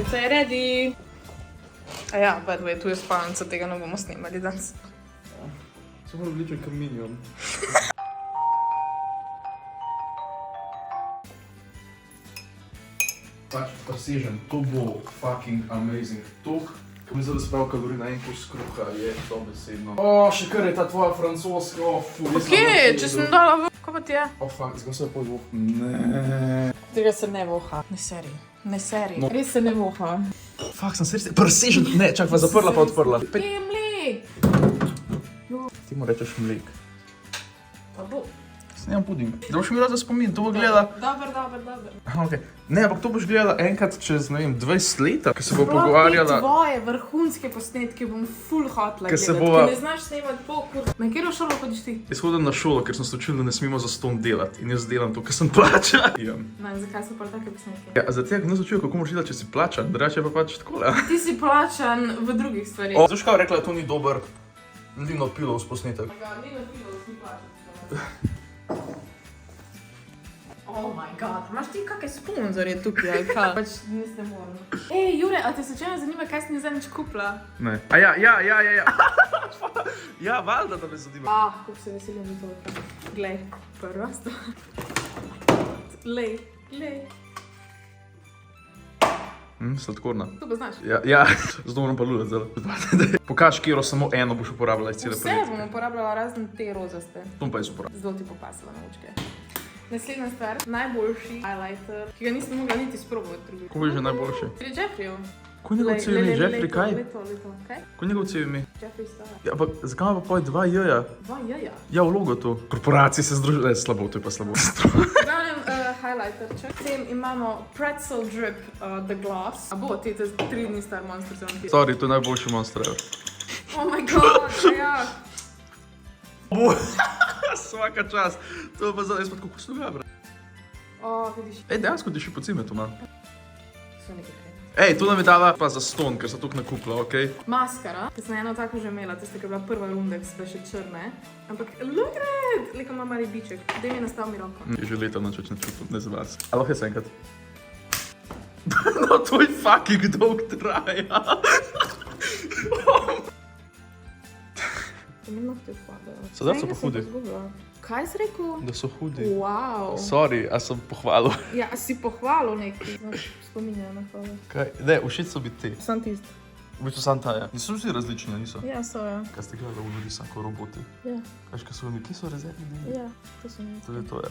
Spalnica je ready. A ja, by the way, tu je spalnica, tega ne bomo snemali danes. Se mora vličen kaminjon. Pač presežen, to bo fucking amazing. Tok, ko mi zdaj sprav kalorij na en koš skruha, je to besedno. Še kar je ta tvoja francoska, Okej, če sem dala v... Ko pa ti je? Fuck, zgam se poj voh. Ne. Tega se ne voha. Ne seri. Ne seri. Res se ne voha. Fuck, sem sredi. Presežen, ne, čak pa zaprla pa odprla. Kje mlek? Ti mu rečeš mlek. Pa bo. Snemam puding. Da boš mi rad za spomin, to bo gledala... Dobar. Okay. Ne, ampak to boš gledala enkrat čez, ne vem, 20 let, ko se bo pogovarjala... Tvoje vrhunske posnetke bom full hotla gledati, bova... ki ne znaš snemati po kur... Na katero šolo hodiš ti? Jaz hodim na šolo, ker sem se učil, da ne smemo za ston delati. In jaz delam to, ker sem plačan. No, in zakaj so pa take posnetke? Ja, zato ker nisem učil, kako moraš delati, če si plačan. Drugače pa pač takole. Ti si plačan v drugih stvarih. Zaš kaj rekla, da to ni dober Lino Pillows posnetek? Lino Pillows ni plačan. Oh my god, imaš ti kakaj sponzorje tukaj, ali kaj? Pač niste morali. Ej, Jure, a te se čemu zanima, kaj si mi zadnjič kupila? Ne. A ja. Ja, valjda, da me zanima. Kako se veselim za to. Glej, prva stvar. Glej. Sladkorna. To pa znaš. Ja, zato moram pa lulati zdaj. Pokaž, kjero samo eno boš uporabljala iz cele Vse bom uporabljala razen te rozaste. To pa jaz uporabljala. Zelo ti popasila na očke. Naslednja stvar, najboljši highlighter, ki ga nisem mogla niti sprobovati drugi. Ko je že najboljši? Pri Jeffreyju. Ko je njegov cel ime? Jeffrey kaj? Leto, kaj? Ko je njegov cel ime? Jeffrey Star. Ja, ampak zakaj ima pa poj 2 J-ja? 2 J-ja? Ja, v logo to. Korporacije se združijo, slabo, to je pa slabo. Glavnem highlighterček. S tem imamo Pretzel Drip The Gloss. A bo, ti je 3 dni star Monster se vam ti. Sorry, to je najboljši Monster ever. Oh my god, ja. Svaka čast. To pa zdaj spod kako sluga, brat. Vidiš. Ej, dejansko ti še po cimetu, man. So nekaj kaj. Ej, to nam je dala pa za ston, ker so tukaj nakupila, okej? Maskara, ki sem eno tako že imela, tiste, ki je bila prva runda, ki so bile še črne. Ampak look at it! Lika ima mali biček. Daj mi nastav mi roko. Je že leta noč ne čutim, ne za vas. A lahko jaz enkrat? No, tvoj fucking dolg traja. To mi nohte upadajo. So da so pa hudi? Kaj si rekel? Da so hudi. Wow. Sorry, a sem pohvalil. Ja, si pohvalil nekaj. Spominjaj na hvala. Kaj? Ne, všeč so bi ti. Sam tisti. V bistvu sam ta je. Niso vsi različni, niso? Ja, so ja. Kaj ste gledali v risank o roboti? Ja. Kaj so oni, kje so rezervni deli? Ja, to so mi. Tudi to je.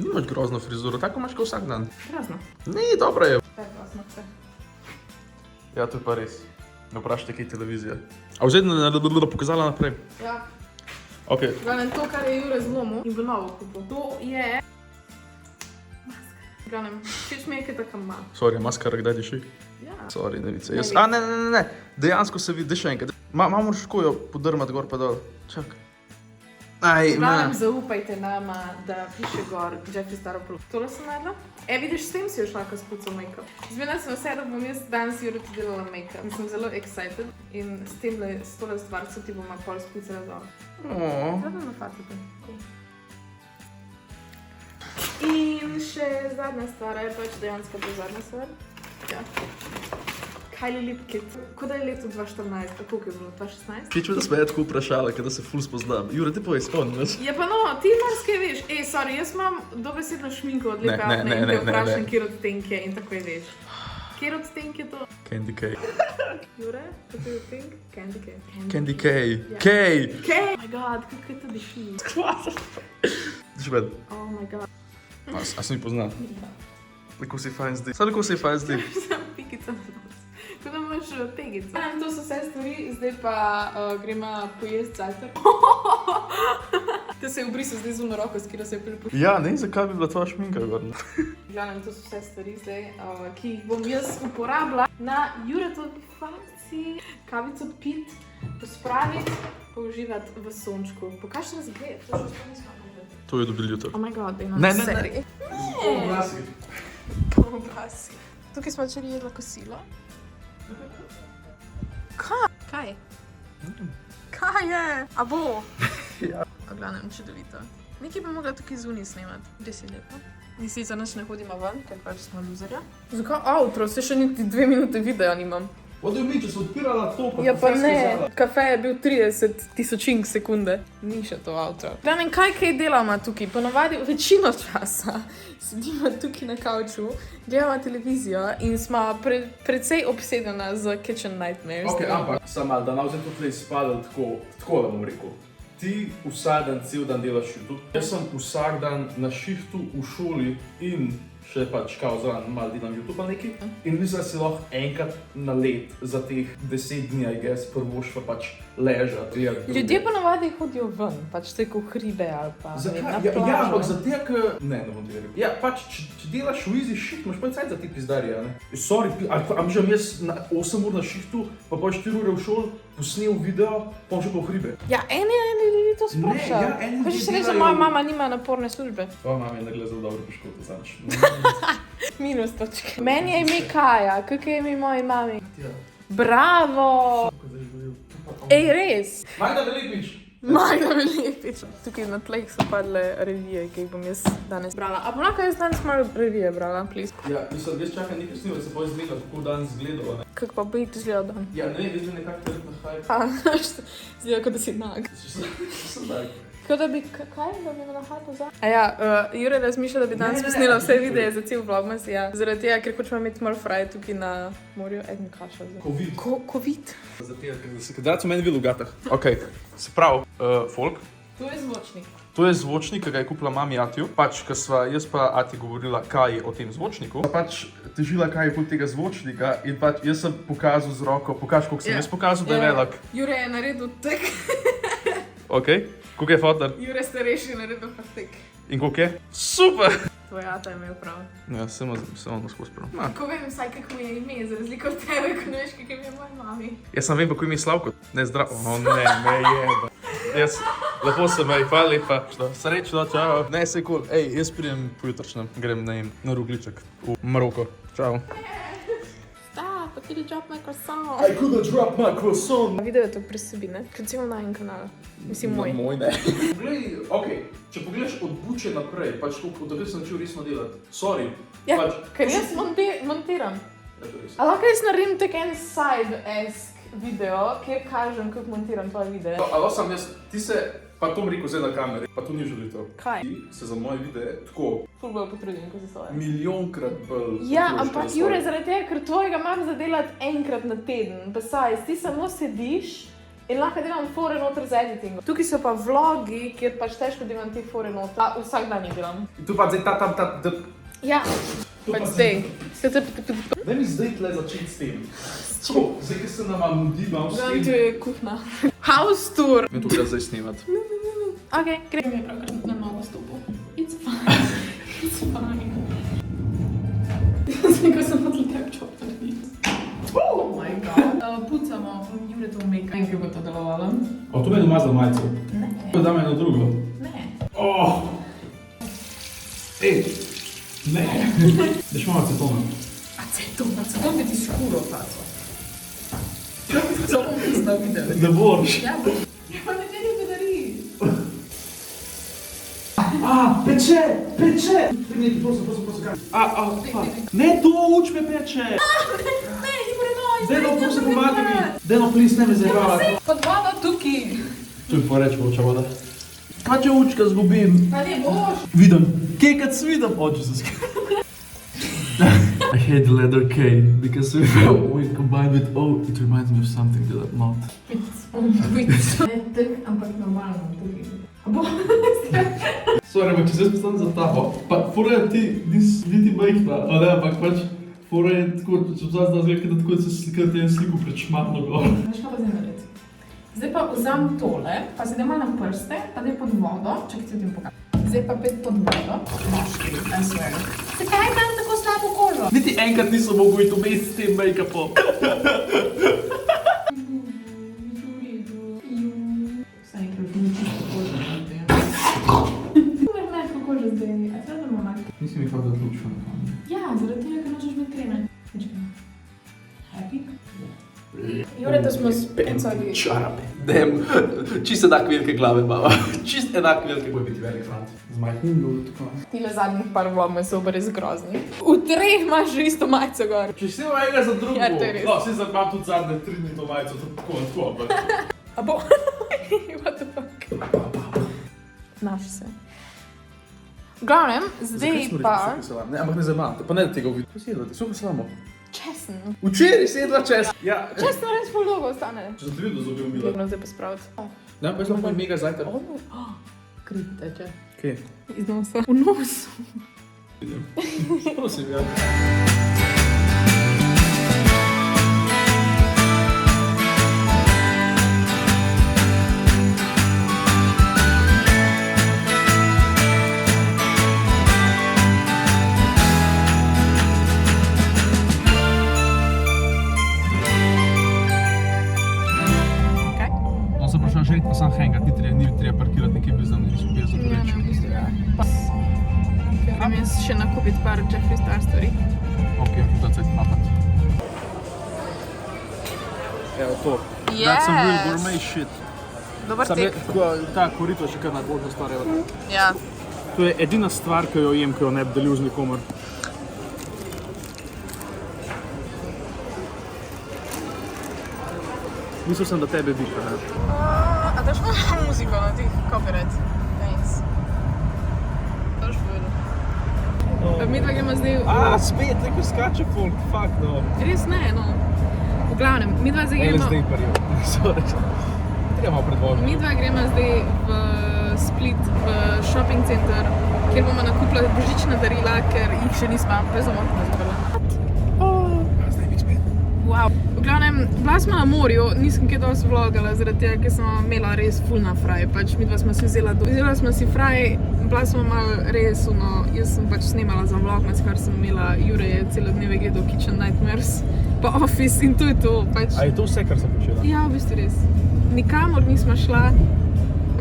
Nimaš grozno frizuro, tako imaš kot vsak dan. Grozno. Ni, dobro je. Kaj grozno vse. Ja, to je pa res. Ne vprašajte, kaj je televizija. A vzedno ne pokazala naprej? Ja. Ok. Glavnem, to, kar je Jure zlomil in v novo kupil, to je maskara. Glavnem, všeč mi je, kaj taka ima. Sorry, maskara kdaj diši? Ja. Sorry, ne vice. Ne. Dejansko se vidi, še enkrat. Malo moraš tako jo podrmati gor pa dol. Čak. Glavnem, zaupajte nama, da piše gor Jeffrey Star Plus. Tole sem naredila. Vidiš, s tem si jo šla, ko spucal make-up. Zmenila sem vse, da bom jaz danes Jure ti delala make-up. In sem zelo excited. In s tole stvarco ti bom pol spucala dol. Zdaj na fatite. In še zadnja stvar, je pač dejansko to zadnja stvar. Ja. Kylie Lip Kit. Ko da je leto 2014, tako je bilo, 2016? Kiču, da smo je tako vprašala, kada se ful spoznam. Jure, ti povej, spomniš? Ja pa no, ti marsikaj veš. Sorry, jaz imam dobesedno šminko od Lip Apne in te vprašam, kjer odtenk je in tako je veš. Kjer odtenk je to? Candy K. Jure, kako je odtenk? Candy K. Candy K. K! K! Oh my god, kako je to diši? Diš med? Oh my god. A se mi pozna? Kako si fajn zdi. Samo kako si fajn zdi. Sam pikica na nos. Tako da imaš pegico. To so vse stvari, zdaj pa gremo pojesti zajtrk. Te se je obrisal zdaj z uno roko, s katero se je prilepil. Ja, ne vem, zakaj bi bila tvoja šminka gor. Glavnem, to so vse stvari zdaj, ki jih bom jaz uporabila na Juretovi faci. Kavico pit, pospraviti, pa uživati v sončku. Pokaž razgled, to še sploh nismo gledali. To je dobil jutrk. Oh my god, da imam seri. Polobasi. Tukaj smo včeraj jedla kosilo. Kaj? Kaj je? A bo? Ja. Glavnem, čudovito. Nekaj bi mogla tukaj zunaj snemati. Gde si lepo? Nisi za nič ne hodimo ven, ker pač smo luzerja. Zakaj outro? Se še niti 2 minute videa nimam. What do you mean, če so odpirala to, Ja pa ne, kafe je bil 30 tisočink sekunde. Ni še to outro. Glavnem, kaj delamo tukaj? Ponovadi večino časa sedimo tukaj na kavču, gledamo televizijo in smo precej obsedena z Kitchen Nightmares. Ok, ampak, samo da navzem tukaj izpadel tako da bom rekel. Ti vsak dan, cel dan delaš YouTube. Jaz sem vsak dan na šihtu v šoli in še pač kao zraven malo delam YouTube ali nekaj. In mislim, da si lahko enkrat na let za teh 10 dni, I guess, prvoš pa pač ležati. Ljudje ponovadi hodijo ven, pač tako hribe ali pa na plažo. Ja, ampak za te, ne bom ti rekel. Ja, pač, če delaš v easy shift, imaš pa cajt za te pizdarje, ne? Sorry, amžem jaz na 8 ur na shiftu, pa 4 ure v šol, posnel video, pa še po hribe. Ja, eni ljudi to spraša. Ne, ja, eni Hočeš ljudje reči, da delajo- moja mama nima naporne službe. Tvoja mama je naredila zelo dobro poškodbo, znaš. Minus točke. Meni je ime Kaja, kako je ime moji mami? Bravo! Ej, res! Majda Velipič! Majda Velipič. Tukaj na tleh so padle revije, ki jih bom jaz danes brala. A bo lahko jaz danes malo revije brala, please? Ja, mislim, veš čakaj nekaj snima, se pa izgleda, kako dan izgledalo, ne? Kako pa bi ti izgledal dan? Ja, ne vem, vidim nekako trenutno hype. Zgleda, kot da si nag. Sem tak. Kot da bi, kaj? Da bi me nahajal za? A ja, Jure razmišlja, da bi danes Ne, ne, posnela ne, vse ne, videe ne. za cel vlogmas, ja. Zaradi tega, ker hočemo imeti malo fraj tukaj na morju, eden kaša za. Covid. Covid? Za tega, ker se kdaj so meni videli v gatah. Ok, se pravi, folk. To je zvočnik. To je zvočnik, ki ga je kupila mami Atiju. Pač, ko sva jaz pa Ati govorila, kaj je o tem zvočniku. Pač težila, kaj je pod tega zvočnika in pač jaz sem pokazal z roko, koliko sem jaz pokazal, da je velik. Jure je naredil tek. Ok, koliko je fotor Jure starejši je naredil pa tek. in koliko je? Super! Tvoj ata je imel prav. Ja, samo skozi prav. Ko vem vsaj, kako mi je ime, za razliko od tebe, ko ne veš, kako je moja mami. Jaz sem vem, kako ime je Slavko. Ne, zdravo. O ne, me jeba. Jaz, lepo se me, hvala lepa. Srečno, čao. Ne, se cool. Ej, jaz pridem pojutrašnjem, grem na Rogliček v Maroko. Čao. Stop, I could drop my croissant. I could have dropped my croissant. Video je to pri sebi, ne? Recimo na en kanal. Mislim, moj. Moj ne. Poglej, okej, če pogledaš od buče naprej, pač to, da sem začel resno delati. Sorry. Ja, pač, ker jaz montiram. Ja, to je res. A lahko jaz naredim tak en side-esque video, kjer kažem, kako montiram tvoje videe? Ali sem jaz, ti se, pa to mi rekel zdaj na kameri, pa to ni želitev. Kaj? Ti se za moje videe tako Ful bolj potrudim, ko se svoje. milijonkrat bolj... Ja, potrudiš ampak kot svoje. Jure, zaradi tega, ker tvojega imam za delati enkrat na teden. Besides, ti samo sediš in lahko delam fore noter z editingom. Tukaj so pa vlogi, kjer pač težko delam te fore noter. A vsak dan jih delam. In tu pa zdaj ta... Ja, pač zdaj. Daj mi zdaj tle začeti s tem. Tako, zdaj, ker se nama mudi, imam s Znam, tu tem... je kuhna. House tour! Ne, to gre zdaj snimat. Ok, grem je pravkar na novo stopu. It's fine. It's fine. Jaz nekaj sem hotel tak čop narediti. Oh my god. Pucamo, Jure to umeka. Vem, kako bo to delovalo. O, to meni umazal majico. Ne. Dam eno drugo. Ne. Oh! Ej! Ne! Daš malo acetona. Aceton bi ti skuro faco. To bom pizda videl. Ne boš. Ja, pa ne tebi podari. Peče! Peče! Ne, prosim, kaj? Ne, to uč me peče! Ne, ni predoj. Deno, prosim, pomagaj mi! Deno, please, ne me zajebavati. Pod vodo tukaj. Tu mi poreč, moča voda. Kaj če učka zgubim? Pa ne boš. Vidim. Kaj kad se vidim? Oh, Jesus. I hate the letter K because when combined with O, it reminds me of something that I'm not. Ne tek, ampak normalno tukaj. Bo, Sorry, ampak če se postavim za tabo, pa fora je ti, niti majhna, ali ampak pač fora je tako, če vzam zdaj zgleda, da tako se slikate en sliku pred šmatno gor. veš kaj pa zdaj narediti? Zdaj pa vzam tole, pa se daj malo na prste, pa daj pod vodo, čakaj ti v tem pokažem. Zdaj pa pet pod vodo. Moški, I swear. Zakaj imam tako slabo kožo? Niti enkrat nisem mogel iti vmes s tem make-upom. Saj enkrat ni čisto kožo, ne vem. Imaš mehko kožo zdaj, a to je normalno. Nisi mi hvala, da to učil na kameru. Ja, zaradi tega, ker nočeš imeti kreme. Happy? Jure, da smo specali. Čarabe. Čist enak velike glave imamo. Čist enak velike. Moj biti velik fant. Z majhnim ljudem tako. Tile zadnjih par vlogov so res grozni. V 3 imaš že isto majico gor. Če si enega za drugo, Ja, to je res. no, si imam tudi zadnje 3 dni to majico, tako, ampak... A bo? What the fuck? Naš se. V glavnem, zdaj pa... Ne, ampak ne zabavam te, pa ne da tega vidim. Ko si jedla, suho salamo. Česen. Včeraj si jedla česen. Ja, Česen res pol dolgo ostane. če sem 3 do zobi umila. Dobro, zdaj pa spraviti. Ne, pa jaz lahko mega zajtrk. Kri teče. Kje? Iz nosa. V nosu. Prosim, ja. No, se vprašam, želit pa sam hangat, ni treba parkirati nekje brez nam, niso bez Ja, ne, v bistvu, ja. Grem jaz še nakupiti par Jeffree Star stvari. Ok, da se papat. Evo to. That's some real gourmet shit. Dobar Sam tek. ta korito je še kar najboljša stvar. Evo. Ja. To je edina stvar, ki jo jem, ki jo ne bi delil z nikomer. Mislil sem, da tebe bi, ne? A daš malo muziko na tih copyright? Thanks. Daš povedal. Mi dva gremo zdaj v... spet, neko skače folk, fuck no. Res ne, no. V glavnem, mi dva zdaj gremo... LSD parijo, sorry. Treba malo predvožiti. Mi dva gremo zdaj v Split, v shopping center, kjer bomo nakupili božična darila, ker jih še nismo prezamotno zbrali. Zdaj bi spet. Wow. V glavnem, bila smo na morju, nisem kaj dosti vlogala, zaradi tega, ker sem imela res full na fraj. Pač midva smo si vzela smo si fraj, bila smo malo res, jaz sem pač snemala za vlogmas, kar sem imela, Jure je celo dneve gledal Kitchen Nightmares, pa Office in to je to, pač. A je to vse, kar sem počela? Ja, v bistvu res. Nikamor nismo šla.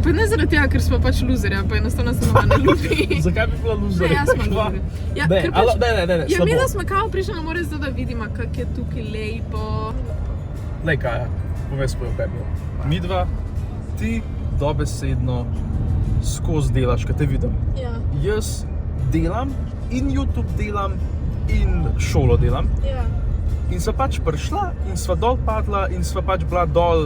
Pa ne zaradi tega, ker smo pač luzerja, pa enostavno se nama ne ljubi. Zakaj bi bila loser? Ne, jaz smo luzerja. Ja, Ne, ker pač... ne, Ja, slabo. mi da smo kao prišli na more, zato da vidimo, kak je tukaj lepo. Lej Kaja, povej svoj opemil. Midva, ti dobesedno skozi delaš, kaj te vidim. Ja, Jaz delam in YouTube delam in šolo delam. ja. In sva pač prišla in sva dol padla in sva pač bila dol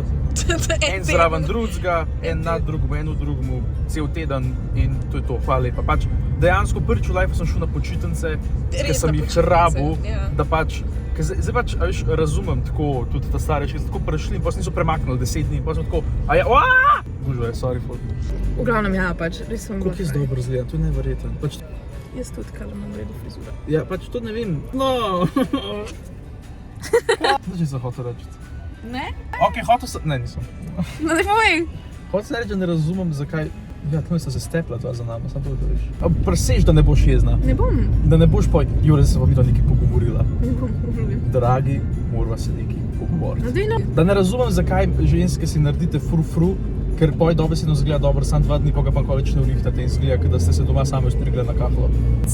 en zraven drugega, en nad drugemu, en v drugemu, cel teden in to je to, hvala lepa. Pač dejansko prvič v life sem šel na počitnice, ker Res sem na jih počitnice, rabil, ja. da pač, ker zdaj pač, a veš, razumem tako, tudi ta starejši, ki so tako prišli in pa se niso premaknili 10 dni in pa sem tako, a ja, aaa! Gužo je, sorry for. V glavnem, ja, pač, res sem bila Koliko je fraj. dobro zgleda, to je neverjeten. Pač, Jaz tudi, kar imam v redu frizura. ja, pač to ne vem. No! Če sem hotel reči. Ne? Ok, hotel sem, ne, nisem. No, ne povej! Hotel sem reči, da ne razumem, zakaj... Ja, to se stepla tva za nama, samo to da veš. Presež, da ne boš jezna. Ne bom. Da ne boš poj, Jure, da se pa mi to nekaj pogovorila. Ne bom, problem. Dragi, morava se nekaj pogovoriti. No, dej no. Da ne razumem, zakaj ženske si naredite fru-fru, ker poj dobesedno zgleda dobro, sam 2 dni, ko ga pa količ ne urihtate in zgleda, kot da ste se doma sami ustrigli na kahlo.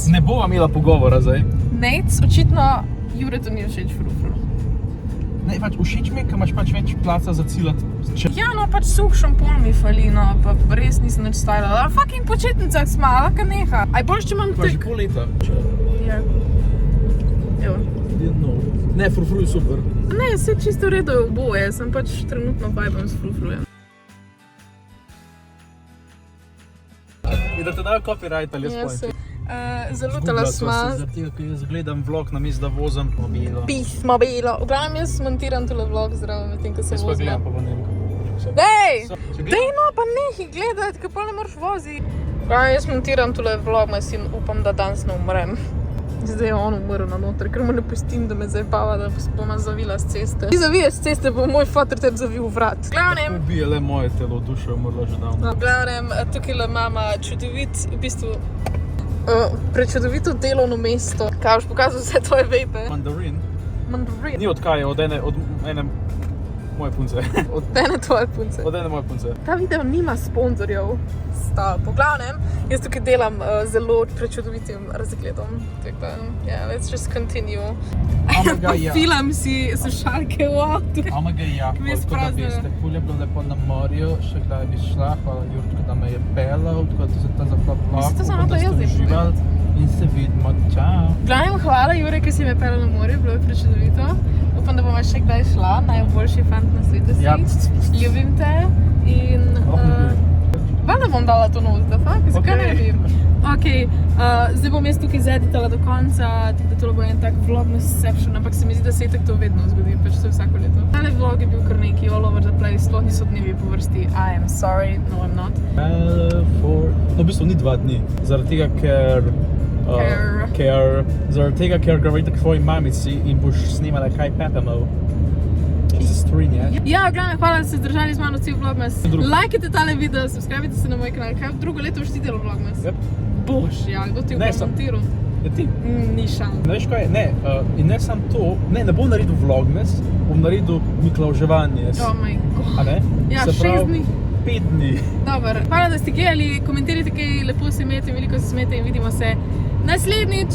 Ne bova imela pogovora zdaj. Nec, očitno Jure to ni všeč frufru. Ne, pač všeč mi je, ker imaš pač več placa za ciljati. Ja, no, pač suh šampon mi fali, no, pa res nisem nič stavila. A fucking počitnicah smo, lahko neha. Aj boljš, če imam Pa že tek. pol leta. Ja. Evo. No. Ne, fru-fru je super. Ne, vse čisto v redu je oboje, sem pač trenutno vibam s frufrujem. In da te dajo copyright ali jaz Ja, pojem. zalutala sva. Zaradi tega, ker jaz gledam vlog namesto da vozim mobilo. Pismo bilo. V glavnem jaz montiram tole vlog zraven, medtem ko se Jaz pa vozimo. gledam, pa ne vem kako. Dej! Če Dej no, pa nehi gledati, ker pa ne moraš voziti. Jaz montiram tole vlogmas in upam, da danes ne umrem. Zdaj je on umrl na noter, ker mu ne pustim, da me zabava, da bom zavila z ceste. Ti zaviješ z ceste, bo moj fotor tebi zavil vrat. V glavnem, Ubije le moje telo, duša je umrla že davno. v glavnem, tukaj le mama čudovit, v bistvu, prečudovito delovno mesto. Kaj boš pokazal vse tvoje vape? Mandarin. Mandarin. Ni od kaj, od ene moje punce. Od ene tvoje punce. Od ene moje punce. Ta video nima sponzorjev. Po glavnem, jaz tukaj delam zelo prečudovitim razgledom. Tako da, yeah, let's just continue. Filam si slušalke v avtu. Omega ja, Mi je tako da spraznilo. veste, ful je bilo lepo na morju, še kdaj bi šla, hvala Jurčku, da me je pelal, tako da za ta zaklop vlog, Mislim, to samo upam, da to ste jaz zdaj uživali in se vidimo, čau. Glavnem, hvala Jure, ki si me pelal na morje, bilo je prečudovito. Upam, da bomo še kdaj šla, najboljši fant na svetu si. Ja. Ljubim te in... Valjda bom dala to novo, da fakt, zakaj ne bi? Ok, zdaj bom jaz tukaj zeditala do konca, tako da tole bo en tak vlogmasception, ampak se mi zdi, da se itak to vedno zgodi, pač to je vsako leto. Tale vlog je bil kar neki all over the place, sploh niso dnevi po vrsti. I am sorry, no I'm not. No, v bistvu ni 2 dni, zaradi tega, ker greva itak k tvoji mamici in boš snimala kaj pepemov. Se strinjaš? Ja, glavno, hvala, da ste zdržali z mano cel vlogmas. Lajkajte tale video, subscribite se na moj kanal. Kaj drugo leto boš ti delal vlogmas? Yep. Boš, ja, kdo ti Ne, bo montiral? Ja, ti. Ni šans. Ne veš kaj je? Ne, in ne samo to, ne bom naredil vlogmas, bom naredil Miklavževanje. Oh my god. A ne? Ja, Se 6 pravi, dni. 5 dni. Dobar, hvala, da ste gledali, komentirajte kaj, lepo se imejte, veliko se smejte in vidimo se naslednjič.